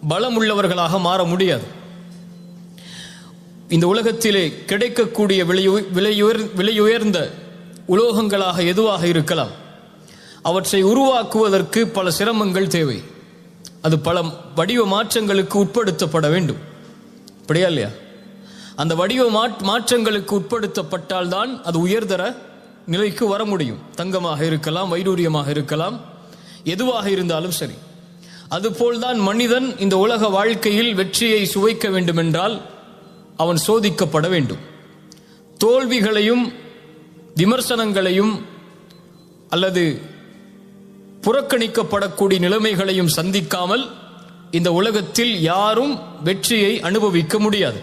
பலம் உள்ளவர்களாக மாற முடியாது. இந்த உலகத்திலே கிடைக்கக்கூடிய விலையுயர்ந்த உலோகங்களாக எதுவாக இருக்கலாம், அவற்றை உருவாக்குவதற்கு பல சிரமங்கள் தேவை. அது பல வடிவ மாற்றங்களுக்கு உட்படுத்தப்பட வேண்டும். அப்படியா இல்லையா? அந்த வடிவ மாற்றங்களுக்கு உட்படுத்தப்பட்டால் தான் அது உயர்தர நிலைக்கு வர முடியும். தங்கமாக இருக்கலாம், வைடூரியமாக இருக்கலாம், எதுவாக இருந்தாலும் சரி. அதுபோல்தான் மனிதன் இந்த உலக வாழ்க்கையில் வெற்றியை சுவைக்க வேண்டுமென்றால் அவன் சோதிக்கப்பட வேண்டும். தோல்விகளையும் விமர்சனங்களையும் அல்லது புறக்கணிக்கப்படக்கூடிய நிலைமைகளையும் சந்திக்காமல் இந்த உலகத்தில் யாரும் வெற்றியை அனுபவிக்க முடியாது.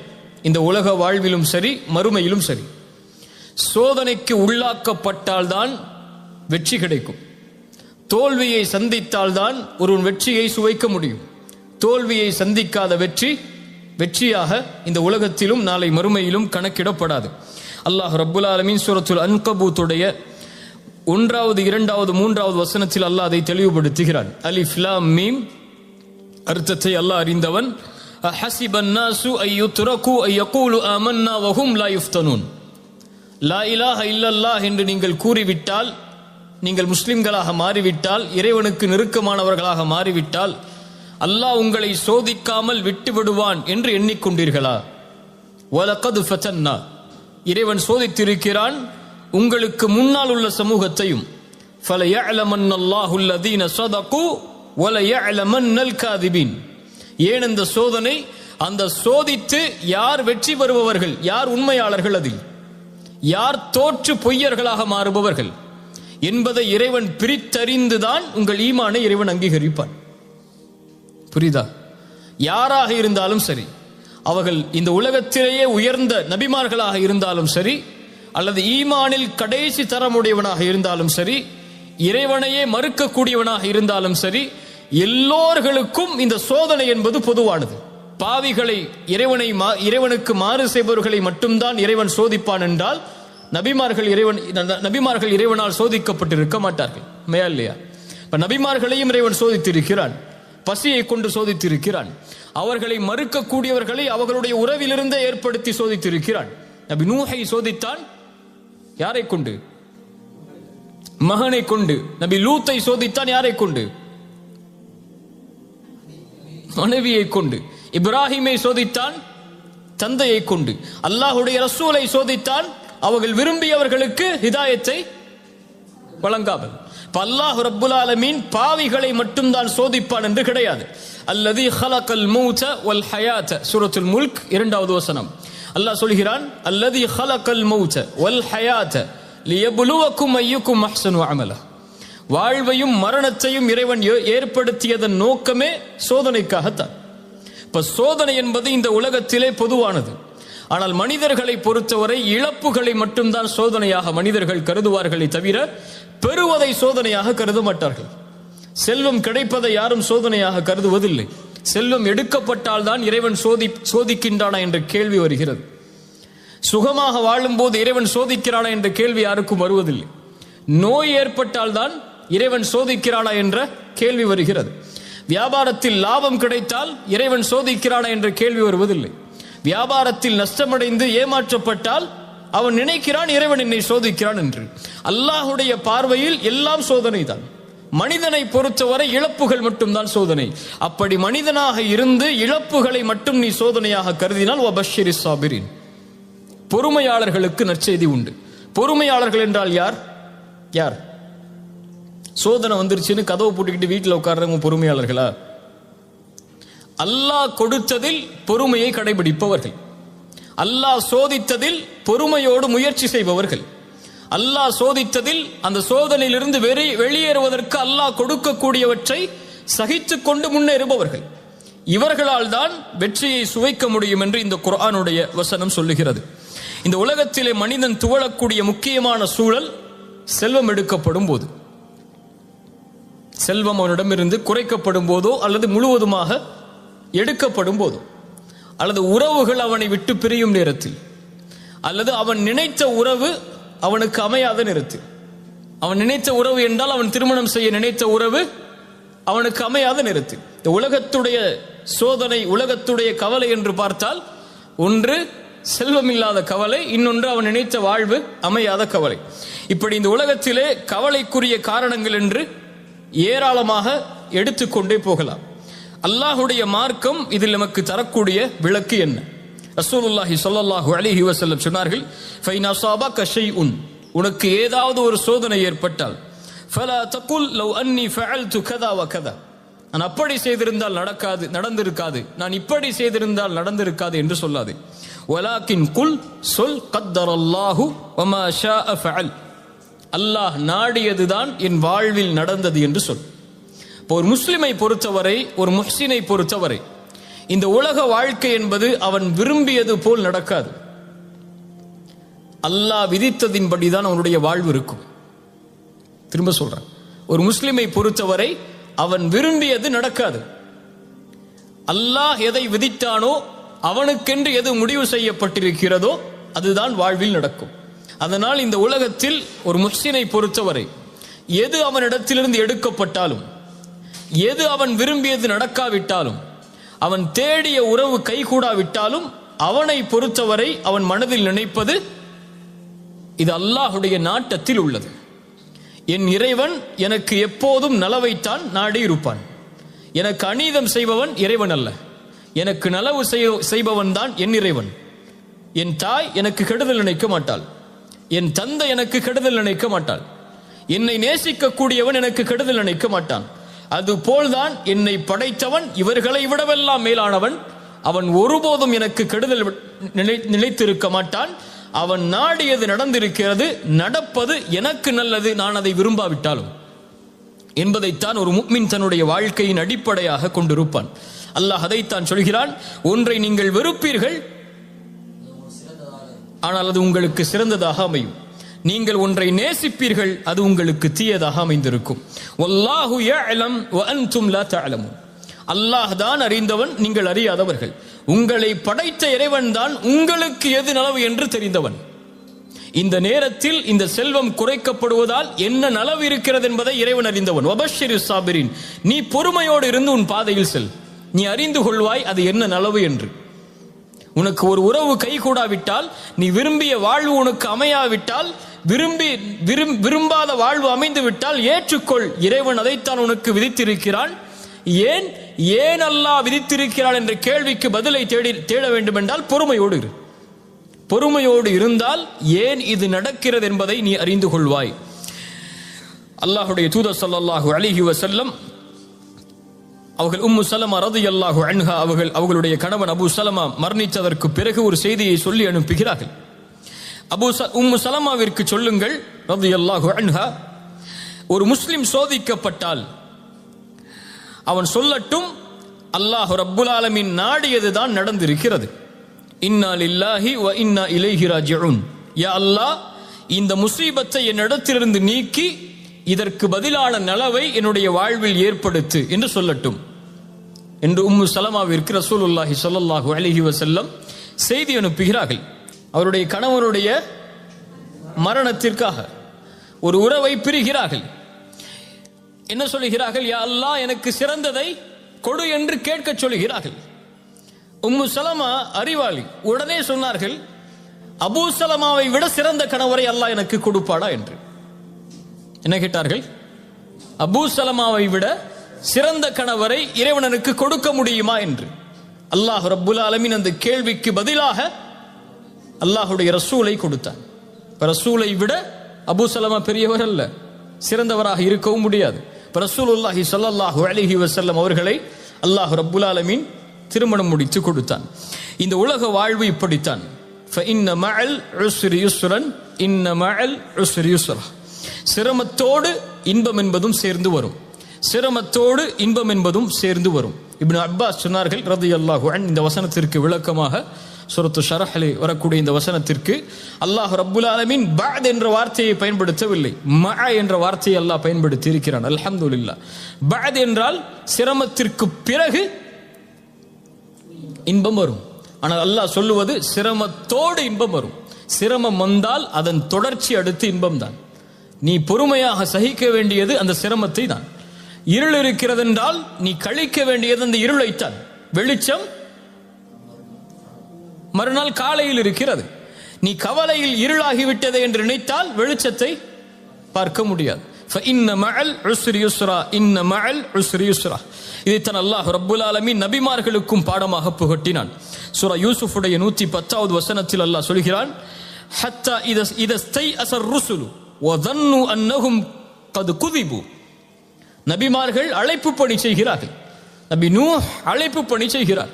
இந்த உலக வாழ்விலும் சரி, மறுமையிலும் சரி. சோதனைக்கு உள்ளாக்கப்பட்டால்தான் வெற்றி கிடைக்கும். தோல்வியை சந்தித்தால்தான் ஒரு வெற்றியை சுவைக்க முடியும். தோல்வியை சந்திக்காத வெற்றியாக இந்த உலகத்திலும் நாளை மறுமையிலும் கணக்கிடப்படாது. அல்லாஹ் ரப்புல் ஆலமீன் சூரத்துல் அன்கபூத்துடைய 1வது 2வது 3வது வசனத்தில் அல்லாஹ் அதை தெளிவுபடுத்துகிறான். அலிஃப் லாம் மீம் அர்த்தத்தை அல்லாஹ் அறிந்தவன். ஹஸிபன் நாசு அய்யுத்ரகு அய்யகூலு ஆமன்னா வஹும் லா யுஃப்தனூன். லா இலாஹ இல்லல்லாஹ் என்று நீங்கள் கூறிவிட்டால், நீங்கள் முஸ்லிம்களாக மாறிவிட்டால், இறைவனுக்கு நெருக்கமானவர்களாக மாறிவிட்டால் அல்லாஹ் உங்களை சோதிக்காமல் விட்டு விடுவான் என்று எண்ணிக்கொண்டீர்களா? வலகத் ஃபதன்னா, இறைவன் சோதித்திருக்கிறான் உங்களுக்கு முன்னால் உள்ள சமூகத்தையும். ஃபலயஅலமன்னல்லாஹு அல்லதீன ஸதகு வலயஅலமன்னல் காதிபீன். ஏன் அந்த சோதனை? அந்த சோதித்து யார் வெற்றி பெறுபவர்கள், யார் உண்மையாளர்கள், அதில் யார் தோற்று பொய்யர்களாக மாறுபவர்கள் என்பதை இறைவன் பிரித்தறிந்துதான் உங்கள் ஈமானை இறைவன் அங்கீகரிப்பான். புரியுதா? யாராக இருந்தாலும் சரி, அவர்கள் இந்த உலகத்திலேயே உயர்ந்த நபிமார்களாக இருந்தாலும் சரி, அல்லது ஈமானில் கடைசி தரமுடையவனாக இருந்தாலும் சரி, இறைவனையே மறுக்கக்கூடியவனாக இருந்தாலும் சரி, எல்லோர்களுக்கும் இந்த சோதனை என்பது பொதுவானது. பாவிகளை, இறைவனுக்கு மாறு செய்பவர்களை மட்டும்தான் இறைவன் சோதிப்பான் என்றால் நபிமார்கள் இறைவனால் சோதிக்கப்பட்டிருக்க மாட்டார்கள். இல்லையா? இப்ப நபிமார்களையும் இறைவன் சோதித்திருக்கிறான், பசியை கொண்டு சோதித்திருக்கிறான், அவர்களை மறுக்கக்கூடியவர்களை அவர்களுடைய உறவிலிருந்தே ஏற்படுத்தி சோதித்திருக்கிறான். நபி நூஹை சோதித்தான், யாரை கொண்டு? மகனை கொண்டு. நபி லூத்தை சோதித்தான், யாரை கொண்டு? மனைவியை கொண்டு. இப்ராஹிமை சோதித்தான், தந்தையை கொண்டு. அல்லாஹுடைய ரசூலை சோதித்தான், அவர்கள் விரும்பியவர்களுக்கு ஹிதாயத்தை வழங்காமல். அல்லாஹ் ரப்புல் ஆலமீன் பாவிகளை மட்டும்தான் சோதிப்பான் என்று கிடையாது. அல்லதி ஹலகல் மௌத வல் ஹயாத, சூரத்துல் முல்க் 2வது வசனம். அல்லாஹ் சொல்கிறான், அல்லதி ஹலகல் மௌத வல் ஹயாத லியப்லுவக்கும் அய்யுக்கும் அஹ்ஸனு அமல. வாழ்வையும் மரணத்தையும் இறைவன் ஏற்படுத்தியதன் நோக்கமே சோதனைக்காகத்தான். இப்ப சோதனை என்பது இந்த உலகத்திலே பொதுவானது. ஆனால் மனிதர்களை பொறுத்தவரை இழப்புகளை மட்டும்தான் சோதனையாக மனிதர்கள் கருதுவார்களே தவிர பெறுவதை சோதனையாக கருத மாட்டார்கள். செல்வம் கிடைப்பதை யாரும் சோதனையாக கருதுவதில்லை. செல்வம் எடுக்கப்பட்டால் தான் இறைவன் சோதிக்கின்றானா என்ற கேள்வி வருகிறது. சுகமாக வாழும் போது இறைவன் சோதிக்கிறானா என்ற கேள்வி யாருக்கும் வருவதில்லை. நோய் ஏற்பட்டால் தான் இறைவன் சோதிக்கிறானா என்ற கேள்வி வருகிறது. வியாபாரத்தில் லாபம் கிடைத்தால் இறைவன் சோதிக்கிறானா என்ற கேள்வி வருவதில்லை. வியாபாரத்தில் நஷ்டமடைந்து ஏமாற்றப்பட்டால் அவன் நினைக்கிறான் இறைவன் என்னை சோதிக்கிறான் என்று. அல்லாஹுடைய பார்வையில் எல்லாம் சோதனை தான். மனிதனை பொறுத்தவரை இழப்புகள் மட்டும்தான் சோதனை. அப்படி மனிதனாக இருந்து இழப்புகளை மட்டும் நீ சோதனையாக கருதினால் வபஷ்ஷிரி சாபிரின், பொறுமையாளர்களுக்கு நற்செய்தி உண்டு. பொறுமையாளர்கள் என்றால் யார்? யார்? சோதனை வந்துருச்சுன்னு கதவை பூட்டிக்கிட்டு வீட்டில் உட்கார்றவங்க பொறுமையாளர்களா? அல்லாஹ் கொடுத்ததில் பொறுமையை கடைபிடிப்பவர்கள், அல்லாஹ் சோதித்ததில் பொறுமையோடு முயற்சி செய்பவர்கள், அல்லாஹ் சோதித்ததில் அந்த சோதனையிலிருந்து வெளியேறுவதற்கு அல்லாஹ் கொடுக்கக்கூடியவற்றை சகித்துக் கொண்டு முன்னேறுபவர்கள், இவர்களால் தான் வெற்றியை சுவைக்க முடியும் என்று இந்த குர்ஆனுடைய வசனம் சொல்லுகிறது. இந்த உலகத்திலே மனிதன் துவளக்கூடிய முக்கியமான சூழல் செல்வம் எடுக்கப்படும் போது, செல்வம் அவனிடமிருந்து குறைக்கப்படும் போதோ அல்லது முழுவதுமாக எடுக்கப்படும் போதோ, அல்லது உறவுகள் அவனை விட்டு பிரியும் நேரத்தில், அல்லது அவன் நினைத்த உறவு அவனுக்கு அமையாத நேரத்தில். அவன் நினைத்த உறவு என்றால் அவன் திருமணம் செய்ய நினைத்த உறவு அவனுக்கு அமையாத நேரத்தில். இந்த உலகத்துடைய சோதனை, உலகத்துடைய கவலை என்று பார்த்தால், ஒன்று செல்வமில்லாத கவலை, இன்னொன்று அவன் நினைத்த வாழ்வு அமையாத கவலை. இப்படி இந்த உலகத்திலே கவலைக்குரிய காரணங்கள் என்று ஏராளமாக எடுத்துக்கொண்டே போகலாம். அல்லாஹுடைய மார்க்கம் இதில் நமக்கு தரக்கூடிய விளக்கு என்ன? ரசூலுல்லாஹி ஸல்லல்லாஹு அலைஹி வஸல்லம் சொன்னார்கள், ஃபைன் அஸாபக ஷைஉன், உனக்கு ஏதாவது ஒரு சோதனை ஏற்பட்டால், ஃபலா தகுல் லவ் அன்னி ஃபஅல்து கதா வ கதா, நான் அப்படி செய்திருந்தால் நடந்திருக்காது, நான் இப்படி செய்திருந்தால் நடந்திருக்காது என்று சொல்லாது. வலாக்கின் குல், சொல், கத்தரல்லாஹு வமா ஷாஅ ஃபஅல், அல்லாஹ் நாடியதுதான் என் வாழ்வில் நடந்தது என்று சொல். ஒரு முஸ்லிமை பொறுத்தவரை, ஒரு முஹ்சினை பொறுத்தவரை, இந்த உலக வாழ்க்கை என்பது அவன் விரும்பியது போல் நடக்காது. அல்லாஹ் விதித்ததின்படிதான் அவனுடைய வாழ்வு இருக்கும். திரும்ப சொல்றேன், ஒரு முஸ்லிமை பொறுத்தவரை அவன் விரும்பியது நடக்காது. அல்லாஹ் எதை விதித்தானோ, அவனுக்கென்று எது முடிவு செய்யப்பட்டிருக்கிறதோ அதுதான் வாழ்வில் நடக்கும். அதனால் இந்த உலகத்தில் ஒரு முஹ்சினை பொறுத்தவரை எது அவனிடத்திலிருந்து எடுக்கப்பட்டாலும், எது அவன் விரும்பியது நடக்காவிட்டாலும், அவன் தேடிய உறவு கைகூடாவிட்டாலும், அவனை பொறுத்தவரை அவன் மனதில் நினைப்பது, இது அல்லாஹுடைய நாட்டத்தில் உள்ளது. என் இறைவன் எனக்கு எப்போதும் நலவைத்தான் நாடி இருப்பான். எனக்கு அநீதம் செய்பவன் இறைவன் அல்ல, எனக்கு நலவு செய்பவன் தான் என் இறைவன். என் தாய் எனக்கு கெடுதல் நினைக்க மாட்டாள், என் தந்தை எனக்கு கெடுதல் நினைக்க மாட்டாள், என்னை நேசிக்கக்கூடியவன் எனக்கு கெடுதல் நினைக்க மாட்டான். அதுபோல்தான் என்னை படைத்தவன் இவர்களை விடவெல்லாம் மேலானவன், அவன் ஒருபோதும் எனக்கு கெடுதல் நினைத்திருக்க மாட்டான். அவன் நாடியது நடந்திருக்கிறது, நடப்பது எனக்கு நல்லது, நான் அதை விரும்பாவிட்டாலும் என்பதைத்தான் ஒரு முஃமின் தன்னுடைய வாழ்க்கையின் அடிப்படையாக கொண்டிருப்பான். அல்லாஹ் அதைத்தான் சொல்கிறான், ஒன்றை நீங்கள் வெறுப்பீர்கள், ஆனால் அது உங்களுக்கு சிறந்ததாக அமையும். நீங்கள் ஒன்றை நேசிப்பீர்கள், அது உங்களுக்கு தீயதாக அமைந்திருக்கும். வல்லாஹு யஅலம் வ அன்தும் லா தஅலமூன், அல்லாஹ் தான் அறிந்தவன், நீங்கள் அறியாதவர்கள். உங்களை படைத்த இறைவன் தான் உங்களுக்கு எது நலவு என்று தெரிந்தவன். இந்த நேரத்தில் இந்த செல்வம் குறைக்கப்படுவதால் என்ன நலவு இருக்கிறது என்பதை இறைவன் அறிந்தவன். வபஷ்ஷிரி ஸாபிரீன், நீ பொறுமையோடு இருந்து உன் பாதையில் செல், நீ அறிந்து கொள்வாய் அது என்ன நலவு என்று. உனக்கு ஒரு உறவு கைகூடாவிட்டால், நீ விரும்பிய வாழ்வு உனக்கு அமையாவிட்டால், விரும்பாத வாழ்வு அமைந்து விட்டால் ஏற்றுக்கொள், இறைவன் அதைத்தான் உனக்கு விதித்திருக்கிறான். ஏன் அல்லாஹ் விதித்திருக்கிறான் என்ற கேள்விக்கு பதிலை தேட வேண்டும் என்றால் பொறுமையோடு இரு. பொறுமையோடு இருந்தால் ஏன் இது நடக்கிறது என்பதை நீ அறிந்து கொள்வாய். அல்லாஹுடைய தூதர் ஸல்லல்லாஹு அலைஹி வஸல்லம் அவர்கள் உம்மு சலமா ரலியல்லாஹு அன்ஹா அவர்களுடைய கணவன் அபூ சலமா மரணித்ததற்கு பிறகு ஒரு செய்தியை சொல்லி அனுப்புகிறார்கள். உம்மு சலமாவிற்கு சொல்லுங்கள் ரலியல்லாஹு அன்ஹா, ஒரு முஸ்லிம் சோதிக்கப்பட்டால் அவன் சொல்லட்டும், அல்லாஹ் ரப்புல் ஆலமீன் நாடியதுதான் நடந்திருக்கிறது. இன்னா லில்லாஹி வ இன்னா இலைஹி ராஜிஊன், யா அல்லாஹ் இந்த முசீபத்தை என்னிடத்திலிருந்து நீக்கி இதற்கு பதிலான நலவை என்னுடைய வாழ்வில் ஏற்படுத்து என்று சொல்லட்டும் என்று உம்மு சலமாவிற்கு ரசூலுல்லாஹி ஸல்லல்லாஹு அலைஹி வஸல்லம் செய்தி அனுப்புகிறார்கள். அவருடைய கணவனுடைய மரணத்திற்காக ஒரு உறவை பிரிகிறார்கள். என்ன சொல்லுகிறார்கள்? யா அல்லாஹ் எனக்கு சிறந்ததை கொடு என்று கேட்க சொல்லுகிறார்கள். உம்மு சலமா அறிவாளி, உடனே சொன்னார்கள், அபூ சலமாவை விட சிறந்த கணவரை அல்லாஹ் எனக்கு கொடுப்பாடா என்று. என்ன கேட்டார்கள்? அபூ சலமாவை விட சிறந்த கணவரை இறைவனுக்கு கொடுக்க முடியுமா என்று. அல்லாஹ் ரப்புல் ஆலமீன் அந்த கேள்விக்கு பதிலாக அல்லாஹுடைய ரசூலை கொடுத்தான். ரசூலை விட அபூ சலமா பெரியவர் அல்ல, சிறந்தவராக இருக்கவும் முடியாது. ரசூலுல்லாஹி ஸல்லல்லாஹு அலைஹி வஸல்லம் அவர்களை அல்லாஹ் ரப்புல் ஆலமீன் திருமணம் முடித்து கொடுத்தான். இந்த உலக வாழ்வு இப்படித்தான். ஃபஇன்ன மஅல் உஸ்ரி யுஸ்ரன் இன்ன மஅல் உஸ்ரி யுஸ்ரா, சிரமத்தோடு இன்பம் என்பதும் சேர்ந்து வரும், சிரமத்தோடு இன்பம் என்பதும் சேர்ந்து வரும். இப்னு அப்பாஸ் சொன்னார்கள் ரலியல்லாஹு அன்ஹு, இந்த வசனத்திற்கு விளக்கமாக சூரத்து ஷரஹ்லே வரக்கூடிய இந்த வசனத்திற்கு அல்லாஹ் ரப்புல் ஆலமீன் பஅத் என்ற வார்த்தையை பயன்படுத்தவில்லை, மஅ என்ற வார்த்தையை அல்லாஹ் பயன்படுத்தி இருக்கிறான். அல்ஹம்துலில்லாஹ். பஅத் என்றால் சிரமத்திற்கு பிறகு இன்பம் வரும். ஆனால் அல்லாஹ் சொல்லுவது சிரமத்தோடு இன்பம் வரும். சிரமம் வந்தால் அதன் தொடர்ச்சி அடுத்து இன்பம் தான். நீ பொறுமையாக சகிக்க வேண்டியது அந்த சிரமத்தை தான். இருள் இருக்கிறது என்றால் நீ கழிக்க வேண்டியது அந்த இருளைத்தான். வெளிச்சம் மறுநாள் காலையில் இருக்கிறது. நீ கவலையில் இருளாகிவிட்டது என்று நினைத்தால் வெளிச்சத்தை பார்க்க முடியாது. இதைத்தான் அல்லாஹ் ரப்புல் ஆலமீன் நபிமார்களுக்கும் பாடமாக புகட்டினான். சூரா யூசுஃபுடைய 110வது வசனத்தில் அல்லாஹ் சொல்கிறான், ஹத்தா இதஸ்தைஅஸர் ருசுலு வதன்னு அன்னஹும் கத் குதிபு. நபிமார்கள் அழைப்பு பணி செய்கிறார்கள். நபி நூஹ் அழைப்பு பணி செய்கிறார்.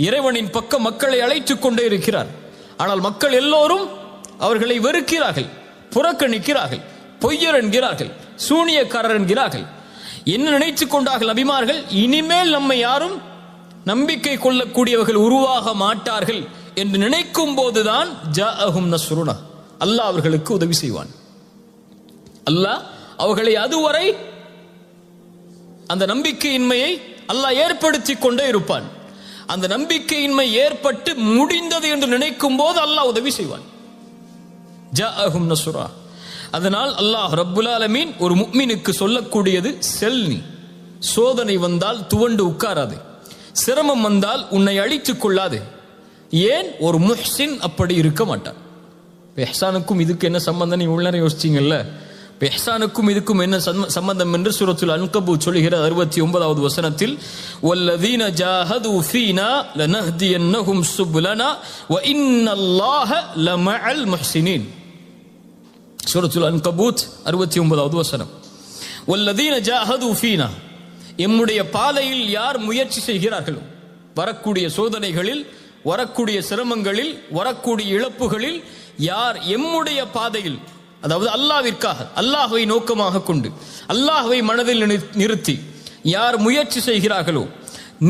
இறைவனின் பக்கம் மக்களை அழைத்துக் கொண்டே இருக்கிறார். ஆனால் மக்கள் எல்லோரும் அவர்களை வெறுக்கிறார்கள், புறக்கணிக்கிறார்கள், பொய்யர் என்கிறார்கள், சூனியக்காரர் என்கிறார்கள். என்ன நினைத்துக் கொண்டார்கள் நபிமார்கள்? இனிமேல் நம்மை யாரும் நம்பிக்கை கொள்ளக்கூடியவர்கள் உருவாக மாட்டார்கள் என்று நினைக்கும் போதுதான் ஜாஅஹும் நஸ்ருனா, அல்லாஹ் அவர்களுக்கு உதவி செய்வான். அல்லாஹ் அவர்களை அதுவரை அந்த நம்பிக்கையின்மையை அல்லாஹ் ஏற்படுத்தி கொண்டே இருப்பான். அந்த நம்பிக்கையின்மை ஏற்பட்டு முடிந்தது என்று நினைக்கும் போது அல்லாஹ் உதவி செய்வான். ஜாஅஹும் நஸ்ரா. அதனால் அல்லாஹ் ரப்புல் ஆலமீன் ஒரு முஃமினுக்கு சொல்லக்கூடியது, செல்னி சோதனை வந்தால் துவண்டு உட்காராது, சிரமம் வந்தால் உன்னை அழித்துக் கொள்ளாது. ஏன்? ஒரு முஹ்சின் அப்படி இருக்க மாட்டான். இஹ்சானுக்கும் இதுக்கு என்ன சம்பந்தம்? நீ உள்ளே யோசிச்சீங்கல்ல, இஹ்சானுக்கும் இதுக்கும் என்ன சம்பந்தம் என்று சூரத்துல் அன்கபூத் சொல்கிறது 69வது வசனத்தில், வல்லதீன ஜாஹது ஃபீனா லனஹ்தியன்னஹும் சுபுலனா வ இன்னல்லாஹ லமஅல் முஹ்சினீன். சூரத்துல் அன்கபூத் 69வது வசனம். வல்லதீன ஜாஹது ஃபீனா, எம்முடைய பாதையில் யார் முயற்சி செய்கிறார்களோ, வரக்கூடிய சோதனைகளில், வரக்கூடிய சிரமங்களில், வரக்கூடிய இழப்புகளில் யார் எம்முடைய பாதையில், அதாவது அல்லாஹ்விற்காக, அல்லாஹ்வை நோக்கமாக கொண்டு, அல்லாஹ்வை மனதில் நிறுத்தி யார் முயற்சி செய்கிறார்களோ,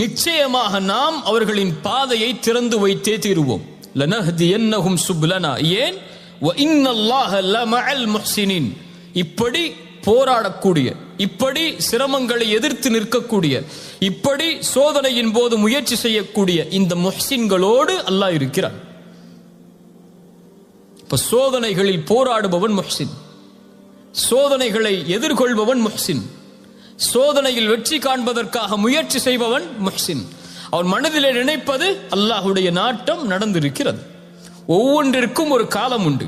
நிச்சயமாக நாம் அவர்களின் பாதையை திறந்து வைத்தே தீருவோம். லனஹ்தியன்னஹும் சுபுலனா. ஏன்? வ இன்னல்லாஹ லமஅல் முஹ்சினீன். இப்படி போராடக்கூடிய, இப்படி சிரமங்களை எதிர்த்து நிற்கக்கூடிய, இப்படி சோதனையின் போது முயற்சி செய்யக்கூடிய இந்த முஹ்சின்களோடு அல்லாஹ் இருக்கிறான். இப்ப சோதனைகளில் போராடுபவன் முஹ்சின், சோதனைகளை எதிர்கொள்பவன் முஹ்சின், சோதனையில் வெற்றி காண்பதற்காக முயற்சி செய்பவன் முஹ்சின். அவன் மனதிலே நினைப்பது அல்லாஹ்வுடைய நாட்டம் நடந்திருக்கிறது. ஒவ்வொன்றிற்கும் ஒரு காலம் உண்டு.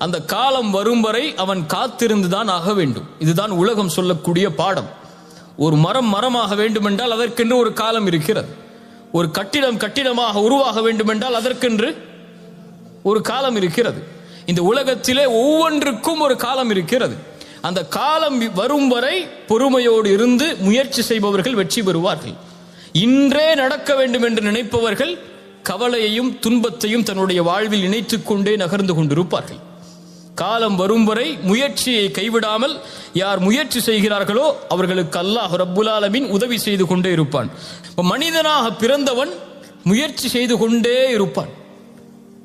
அந்த காலம் வரும் வரை அவன் காத்திருந்துதான் ஆக வேண்டும். இதுதான் உலகம் சொல்லக்கூடிய பாடம். ஒரு மரம் மரமாக வேண்டுமென்றால் அதற்கென்று ஒரு காலம் இருக்கிறது. ஒரு கட்டிடம் கட்டிடமாக உருவாக வேண்டுமென்றால் அதற்கென்று ஒரு காலம் இருக்கிறது. இந்த உலகத்திலே ஒவ்வொன்றுக்கும் ஒரு காலம் இருக்கிறது. அந்த காலம் வரும் வரை பொறுமையோடு இருந்து முயற்சி செய்பவர்கள் வெற்றி பெறுவார்கள். இன்றே நடக்க வேண்டும் என்று நினைப்பவர்கள் கவலையையும் துன்பத்தையும் தன்னுடைய வாழ்வில் இணைத்துக் கொண்டே நகர்ந்து கொண்டிருப்பார்கள். காலம் வரும் வரை முயற்சியை கைவிடாமல் யார் முயற்சி செய்கிறார்களோ அவர்களுக்கு அல்லாஹ் ரப்புல் ஆலமீன் உதவி செய்து கொண்டே இருப்பான். மனிதனாக பிறந்தவன் முயற்சி செய்து கொண்டே இருப்பான்.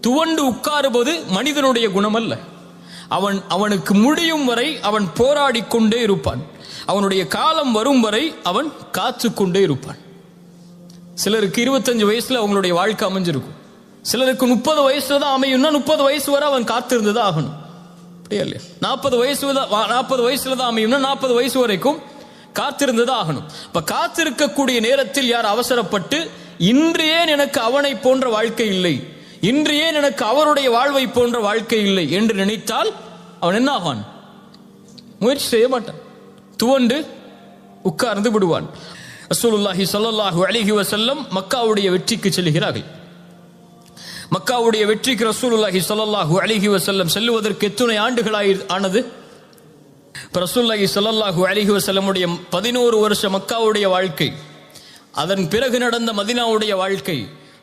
துவண்டு உட்காருவது மனிதனுடைய குணம் அல்ல. அவனுக்கு முடியும் வரை அவன் போராடி கொண்டே இருப்பான். அவனுடைய காலம் வரும் வரை அவன் காத்து கொண்டே இருப்பான். சிலருக்கு 25 வயசுல அவங்களுடைய வாழ்க்கை அமைஞ்சிருக்கும். சிலருக்கு 30 வயசுல தான் அமையும்னா 30 வயசு வரை அவன் காத்திருந்துதான் ஆகணும். அப்படியே இல்லையா? 40 வயசுல தான் அமையும்னா 40 வயசு வரைக்கும் காத்திருந்துதான் ஆகணும். இப்ப காத்திருக்கக்கூடிய நேரத்தில் யார் அவசரப்பட்டு இன்று ஏன் எனக்கு அவனை போன்ற வாழ்க்கை இல்லை, இன்று ஏன் எனக்கு அவருடைய வாழ்வை போன்ற வாழ்க்கை இல்லை என்று நினைத்தால் அவன் என்ன ஆவான்? முயற்சி செய்ய மாட்டான், துவண்டு உட்கார்ந்து விடுவான். ரசூலுல்லாஹி ஸல்லல்லாஹு அலைஹி வஸல்லம் மக்காவுடைய வெற்றிக்கு செல்கிறார்கள். மக்காவுடைய வெற்றிக்கு ரசூலுல்லாஹி ஸல்லல்லாஹு அலைஹி வஸல்லம் செல்லுவதற்கு எத்தனை ஆண்டுகள் ஆனது? ரசூலுல்லாஹி ஸல்லல்லாஹு அலைஹி வஸல்லமுடைய 11 வருஷ மக்காவுடைய வாழ்க்கை, அதன் பிறகு நடந்த மதீனாவுடைய வாழ்க்கை,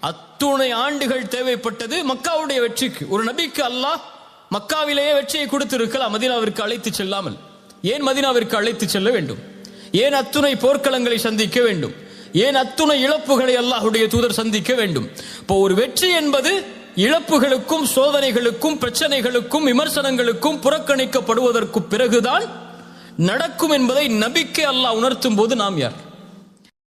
அத்துணை ஆண்டுகள் தேவைப்பட்டது மக்காவுடைய வெற்றிக்கு. ஒரு நபிக்கு அல்லாஹ் மக்காவிலேயே வெற்றியை கொடுத்திருக்கலாம், மதீனாவிற்கு அழைத்து செல்லாமல். ஏன் மதீனாவிற்கு அழைத்து செல்ல வேண்டும்? ஏன் அத்துணை போர்க்களங்களை சந்திக்க வேண்டும்? ஏன் அத்துணை இழப்புகளை அல்லாஹ்வுடைய தூதர் சந்திக்க வேண்டும்? இப்போ ஒரு வெற்றி என்பது இழப்புகளுக்கும் சோதனைகளுக்கும் பிரச்சனைகளுக்கும் விமர்சனங்களுக்கும் புறக்கணிக்கப்படுவதற்கு பிறகுதான் நடக்கும் என்பதை நபிக்கு அல்லாஹ் உணர்த்தும் போது நாம் யார்?